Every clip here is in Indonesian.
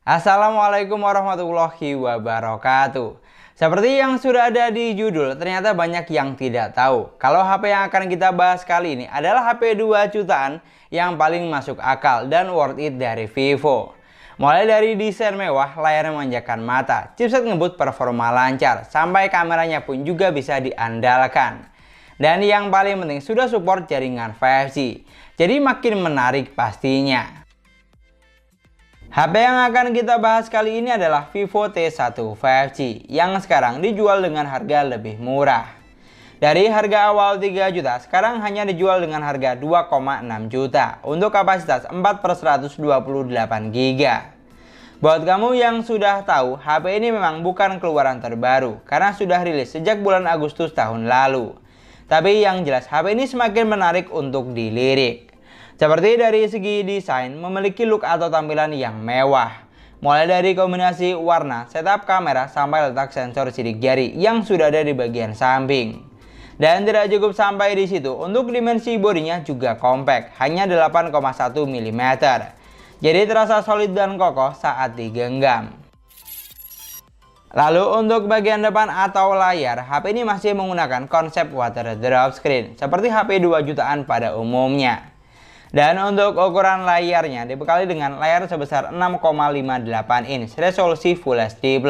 Assalamualaikum warahmatullahi wabarakatuh. Seperti yang sudah ada di judul, ternyata banyak yang tidak tahu kalau HP yang akan kita bahas kali ini adalah HP 2 jutaan yang paling masuk akal dan worth it dari Vivo. Mulai dari desain mewah, layar memanjakan mata, chipset ngebut performa lancar, sampai kameranya pun juga bisa diandalkan. Dan yang paling penting sudah support jaringan 5G, jadi makin menarik pastinya. HP yang akan kita bahas kali ini adalah Vivo T1 5G yang sekarang dijual dengan harga lebih murah. Dari harga awal 3 juta, sekarang hanya dijual dengan harga 2,6 juta untuk kapasitas 4/128 GB. Buat kamu yang sudah tahu, HP ini memang bukan keluaran terbaru karena sudah rilis sejak bulan Agustus tahun lalu. Tapi yang jelas HP ini semakin menarik untuk dilirik. Seperti dari segi desain, memiliki look atau tampilan yang mewah. Mulai dari kombinasi warna, setup kamera, sampai letak sensor sidik jari yang sudah ada di bagian samping. Dan tidak cukup sampai di situ, untuk dimensi bodinya juga compact, hanya 8,1 mm. Jadi terasa solid dan kokoh saat digenggam. Lalu untuk bagian depan atau layar, HP ini masih menggunakan konsep water drop screen, seperti HP 2 jutaan pada umumnya. Dan untuk ukuran layarnya dibekali dengan layar sebesar 6,58 inch resolusi Full HD+,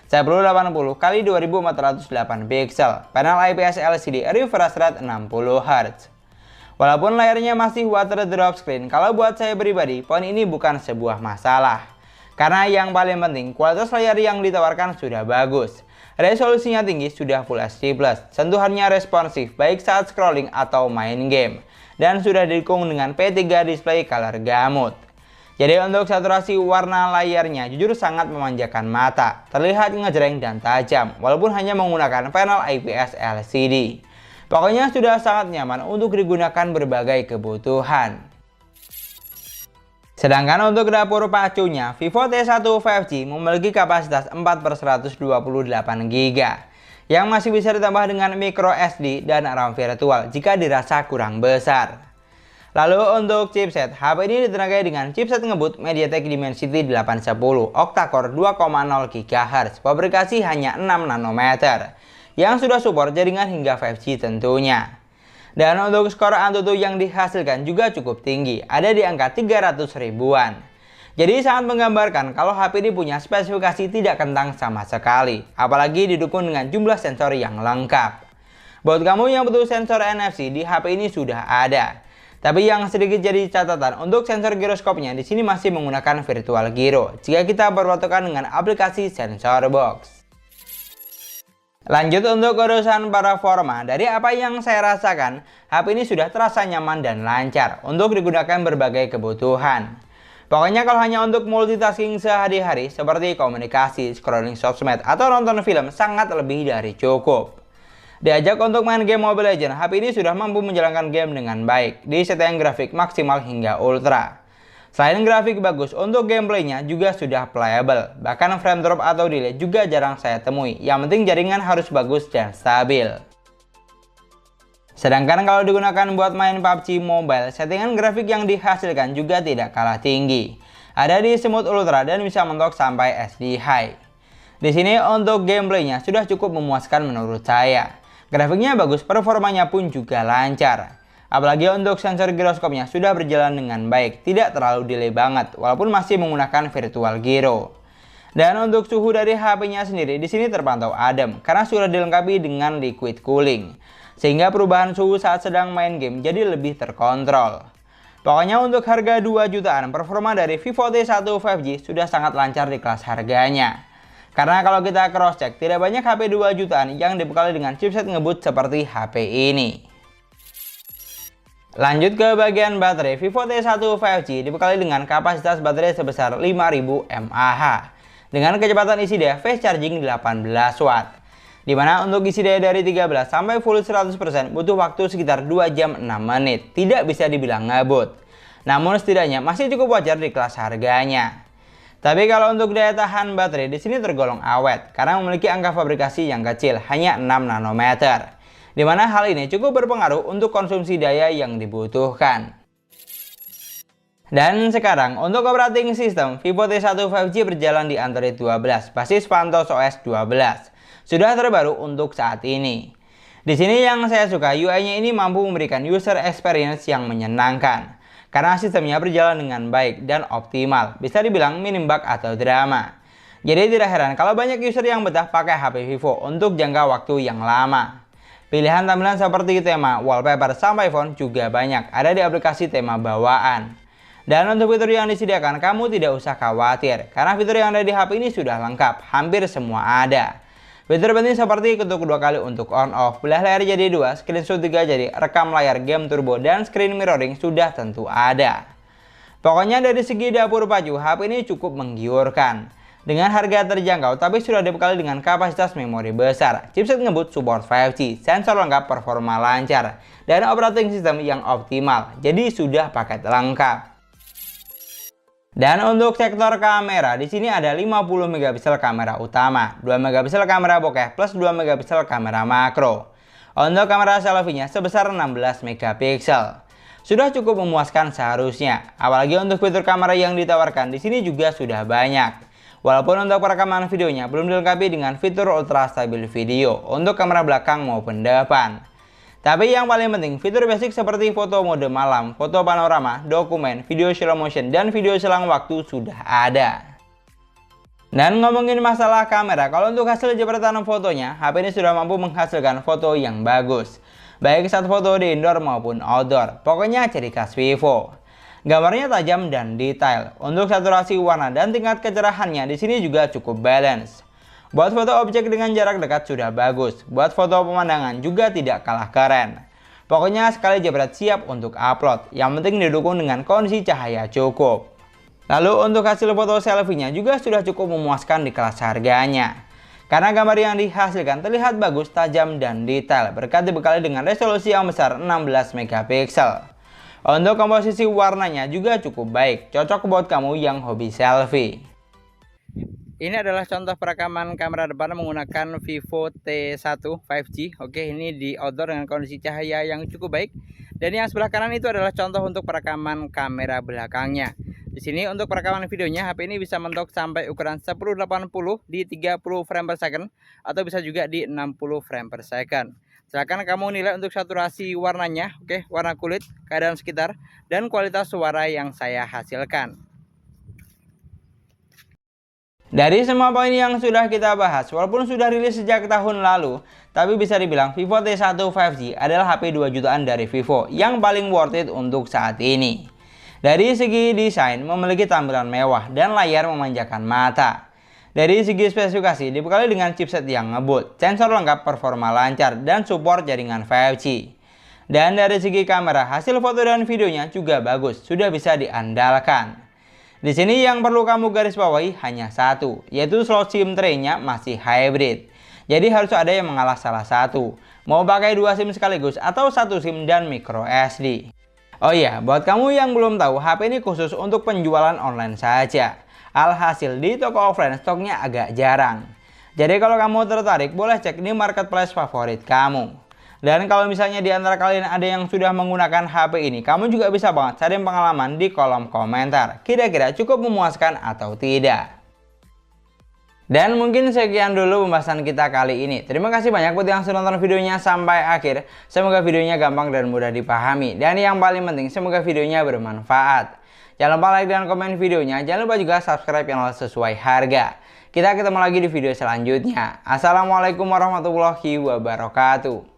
1080x2408 pixel, panel IPS LCD refresh rate 60 Hz. Walaupun layarnya masih water drop screen, kalau buat saya pribadi, poin ini bukan sebuah masalah. Karena yang paling penting, kualitas layar yang ditawarkan sudah bagus. Resolusinya tinggi, sudah Full HD+, sentuhannya responsif baik saat scrolling atau main game. Dan sudah didukung dengan P3 display color gamut. Jadi untuk saturasi warna layarnya jujur sangat memanjakan mata, terlihat ngejreng dan tajam walaupun hanya menggunakan panel IPS LCD. Pokoknya sudah sangat nyaman untuk digunakan berbagai kebutuhan. Sedangkan untuk dapur pacunya, Vivo T1 5G memiliki kapasitas 4/128 GB. Yang masih bisa ditambah dengan micro SD dan RAM virtual jika dirasa kurang besar. Lalu untuk chipset, HP ini ditenagai dengan chipset ngebut MediaTek Dimensity 810 octa-core 2,0 GHz, fabrikasi hanya 6 nanometer, yang sudah support jaringan hingga 5G tentunya. Dan untuk skor Antutu yang dihasilkan juga cukup tinggi, ada di angka 300 ribuan. Jadi sangat menggambarkan kalau HP ini punya spesifikasi tidak kentang sama sekali, apalagi didukung dengan jumlah sensor yang lengkap. Buat kamu yang butuh sensor NFC, di HP ini sudah ada. Tapi yang sedikit jadi catatan, untuk sensor giroskopnya di sini masih menggunakan virtual gyro jika kita berpatokan dengan aplikasi sensor box. Lanjut untuk urusan performa, dari apa yang saya rasakan, HP ini sudah terasa nyaman dan lancar untuk digunakan berbagai kebutuhan. Pokoknya kalau hanya untuk multitasking sehari-hari seperti komunikasi, scrolling sosmed, atau nonton film sangat lebih dari cukup. Diajak untuk main game Mobile Legends, HP ini sudah mampu menjalankan game dengan baik di setting grafik maksimal hingga ultra. Selain grafik bagus, untuk gameplaynya juga sudah playable. Bahkan frame drop atau delay juga jarang saya temui. Yang penting jaringan harus bagus dan stabil. Sedangkan kalau digunakan buat main PUBG Mobile, settingan grafik yang dihasilkan juga tidak kalah tinggi. Ada di Smooth Ultra dan bisa mentok sampai SD High. Di sini untuk gameplaynya sudah cukup memuaskan menurut saya. Grafiknya bagus, performanya pun juga lancar. Apalagi untuk sensor giroskopnya sudah berjalan dengan baik, tidak terlalu delay banget walaupun masih menggunakan virtual gyro. Dan untuk suhu dari HP-nya sendiri di sini terpantau adem karena sudah dilengkapi dengan liquid cooling. Sehingga perubahan suhu saat sedang main game jadi lebih terkontrol. Pokoknya untuk harga 2 jutaan, performa dari Vivo T1 5G sudah sangat lancar di kelas harganya. Karena kalau kita cross check, tidak banyak HP 2 jutaan yang dibekali dengan chipset ngebut seperti HP ini. Lanjut ke bagian baterai, Vivo T1 5G dibekali dengan kapasitas baterai sebesar 5000 mAh. Dengan kecepatan isi daya fast charging 18 watt. Dimana untuk isi daya dari 13 sampai full 100% butuh waktu sekitar 2 jam 6 menit. Tidak bisa dibilang ngebut. Namun setidaknya masih cukup wajar di kelas harganya. Tapi kalau untuk daya tahan baterai di sini tergolong awet karena memiliki angka fabrikasi yang kecil, hanya 6 nanometer. Dimana hal ini cukup berpengaruh untuk konsumsi daya yang dibutuhkan. Dan sekarang untuk operating system Vivo T1 5G berjalan di Android 12 basis Pantos OS 12. Sudah terbaru untuk saat ini. Di sini yang saya suka, UI-nya ini mampu memberikan user experience yang menyenangkan. Karena sistemnya berjalan dengan baik dan optimal, bisa dibilang minim bug atau drama. Jadi tidak heran kalau banyak user yang betah pakai HP Vivo untuk jangka waktu yang lama. Pilihan tampilan seperti tema, wallpaper, sampai font juga banyak ada di aplikasi tema bawaan. Dan untuk fitur yang disediakan, kamu tidak usah khawatir karena fitur yang ada di HP ini sudah lengkap, hampir semua ada. Fitur penting seperti ketuk 2 kali untuk on off, belah layar jadi 2, screenshot 3 jadi, rekam layar, game turbo, dan screen mirroring sudah tentu ada. Pokoknya dari segi dapur pacu, HP ini cukup menggiurkan. Dengan harga terjangkau tapi sudah dibekali dengan kapasitas memori besar, chipset ngebut support 5G, sensor lengkap, performa lancar, dan operating system yang optimal. Jadi sudah paket lengkap. Dan untuk sektor kamera, di sini ada 50 megapiksel kamera utama, 2 megapiksel kamera bokeh plus 2 megapiksel kamera makro. Untuk kamera selfie-nya sebesar 16 megapiksel. Sudah cukup memuaskan seharusnya, apalagi untuk fitur kamera yang ditawarkan di sini juga sudah banyak. Walaupun untuk perekaman videonya belum dilengkapi dengan fitur ultra stabil video untuk kamera belakang maupun depan. Tapi yang paling penting, fitur basic seperti foto mode malam, foto panorama, dokumen, video slow motion, dan video selang waktu sudah ada. Dan ngomongin masalah kamera, kalau untuk hasil jepretan fotonya, HP ini sudah mampu menghasilkan foto yang bagus. Baik saat foto di indoor maupun outdoor, pokoknya ciri khas Vivo. Gambarnya tajam dan detail. Untuk saturasi warna dan tingkat kecerahannya di sini juga cukup balance. Buat foto objek dengan jarak dekat sudah bagus. Buat foto pemandangan juga tidak kalah keren. Pokoknya sekali jepret siap untuk upload. Yang penting didukung dengan kondisi cahaya cukup. Lalu untuk hasil foto selfie-nya juga sudah cukup memuaskan di kelas harganya. Karena gambar yang dihasilkan terlihat bagus, tajam, dan detail berkat dibekali dengan resolusi yang besar 16 megapiksel. Untuk komposisi warnanya juga cukup baik, cocok buat kamu yang hobi selfie. Ini adalah contoh perekaman kamera depan menggunakan Vivo T1 5G. Oke, ini di outdoor dengan kondisi cahaya yang cukup baik. Dan yang sebelah kanan itu adalah contoh untuk perekaman kamera belakangnya. Di sini untuk perekaman videonya, HP ini bisa mentok sampai ukuran 1080 di 30 frame per second atau bisa juga di 60 frame per second. Silakan kamu nilai untuk saturasi warnanya, oke, warna kulit, keadaan sekitar, dan kualitas suara yang saya hasilkan. Dari semua poin yang sudah kita bahas, walaupun sudah rilis sejak tahun lalu, tapi bisa dibilang Vivo T1 5G adalah HP 2 jutaan dari Vivo yang paling worth it untuk saat ini. Dari segi desain, memiliki tampilan mewah dan layar memanjakan mata. Dari segi spesifikasi, dibekali dengan chipset yang ngebut, sensor lengkap, performa lancar, dan support jaringan 5G. Dan dari segi kamera, hasil foto dan videonya juga bagus, sudah bisa diandalkan. Di sini yang perlu kamu garis bawahi hanya satu, yaitu slot SIM tray-nya masih hybrid. Jadi harus ada yang mengalah salah satu, mau pakai 2 SIM sekaligus atau 1 SIM dan micro SD. Oh iya, buat kamu yang belum tahu, HP ini khusus untuk penjualan online saja. Alhasil di toko offline stoknya agak jarang. Jadi kalau kamu tertarik, boleh cek di marketplace favorit kamu. Dan kalau misalnya di antara kalian ada yang sudah menggunakan HP ini, kamu juga bisa banget cari pengalaman di kolom komentar. Kira-kira cukup memuaskan atau tidak? Dan mungkin sekian dulu pembahasan kita kali ini. Terima kasih banyak buat yang sudah nonton videonya sampai akhir. Semoga videonya gampang dan mudah dipahami. Dan yang paling penting, semoga videonya bermanfaat. Jangan lupa like dan komen videonya. Jangan lupa juga subscribe channel sesuai harga. Kita ketemu lagi di video selanjutnya. Assalamualaikum warahmatullahi wabarakatuh.